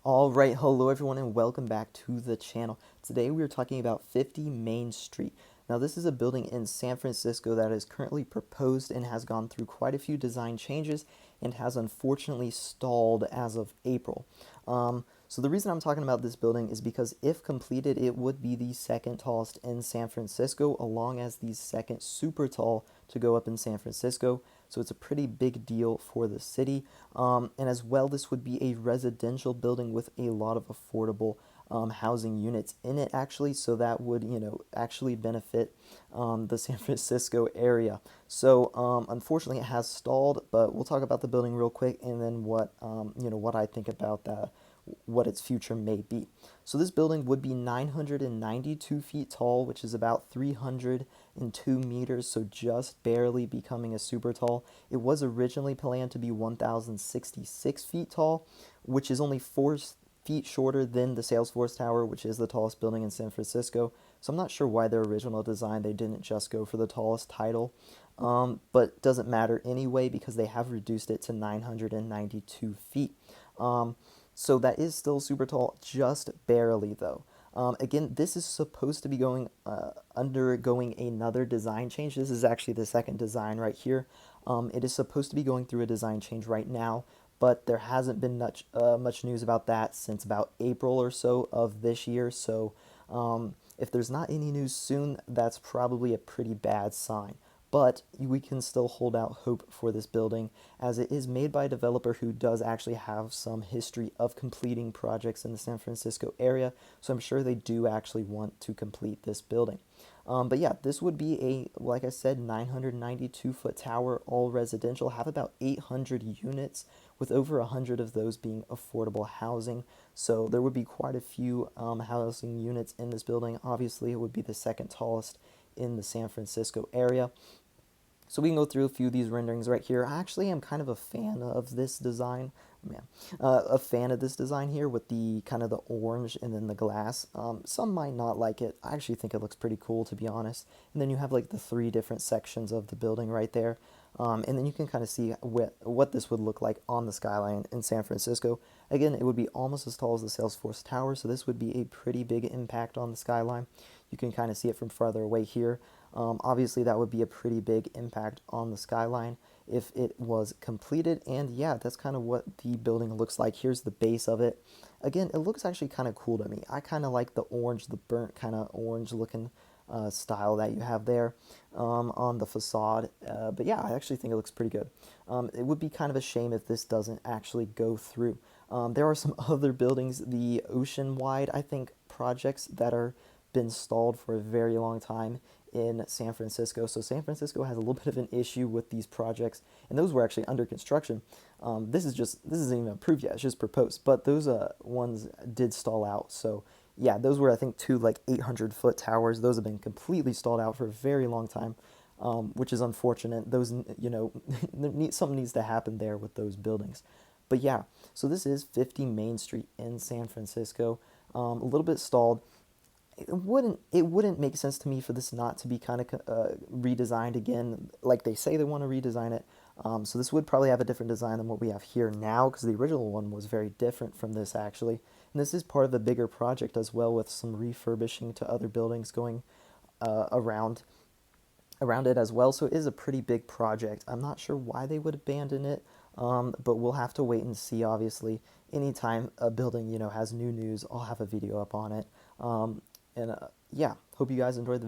Alright, hello everyone and welcome back to the channel. Today we are talking about 50 Main Street. Now this is a building in San Francisco that is currently proposed and has gone through quite a few design changes and has unfortunately stalled as of April. So the reason I'm talking about this building is because if completed, it would be the second tallest in San Francisco, along as the second super tall to go up in San Francisco. So it's a pretty big deal for the city. And as well, this would be a residential building with a lot of affordable housing units in it, actually. So that would, actually benefit the San Francisco area. So unfortunately, it has stalled, but we'll talk about the building real quick and then what I think about that, what its future may be. So this building would be 992 feet tall, which is about 302 meters, so just barely becoming a super tall. It was originally planned to be 1,066 feet tall, which is only 4 feet shorter than the Salesforce Tower, which is the tallest building in San Francisco. So I'm not sure why their original design, they didn't just go for the tallest title. But doesn't matter anyway because they have reduced it to 992 feet. So that is still super tall, just barely though. Again, this is supposed to be undergoing another design change. This is actually the second design right here. It is supposed to be going through a design change right now, but there hasn't been much news about that since about April or so of this year. So if there's not any news soon, that's probably a pretty bad sign. But we can still hold out hope for this building, as it is made by a developer who does actually have some history of completing projects in the San Francisco area, so I'm sure they do actually want to complete this building. But yeah, this would be like I said, 992-foot tower, all residential, have about 800 units, with over 100 of those being affordable housing. So there would be quite a few housing units in this building. Obviously, it would be the second tallest in the San Francisco area. So we can go through a few of these renderings right here. I actually am kind of a fan of this design. A fan of this design here with the kind of the orange and then the glass. Some might not like it. I actually think it looks pretty cool, to be honest. And then you have like the 3 different sections of the building right there. And then you can kind of see what this would look like on the skyline in San Francisco. Again, it would be almost as tall as the Salesforce Tower, so this would be a pretty big impact on the skyline. You can kind of see it from farther away here. Obviously, that would be a pretty big impact on the skyline if it was completed. And yeah, that's kind of what the building looks like. Here's the base of it. Again, it looks actually kind of cool to me. I kind of like the orange, the burnt kind of orange looking style that you have there on the facade. But yeah, I actually think it looks pretty good. It would be kind of a shame if this doesn't actually go through. There are some other buildings, the ocean-wide, I think, projects that are been stalled for a very long time in San Francisco. So San Francisco has a little bit of an issue with these projects, and those were actually under construction. This isn't even approved yet; it's just proposed. But those ones did stall out. So yeah, those were, I think, 2 like 800-foot towers. Those have been completely stalled out for a very long time, which is unfortunate. Those, something needs to happen there with those buildings. But yeah, so this is 50 Main Street in San Francisco. A little bit stalled. It wouldn't make sense to me for this not to be kind of redesigned again, like they say they want to redesign it. So this would probably have a different design than what we have here now, because the original one was very different from this, actually. And this is part of a bigger project as well, with some refurbishing to other buildings going around it as well. So it is a pretty big project. I'm not sure why they would abandon it, but we'll have to wait and see. Obviously, anytime a building has new news, I'll have a video up on it. Yeah, hope you guys enjoyed the video.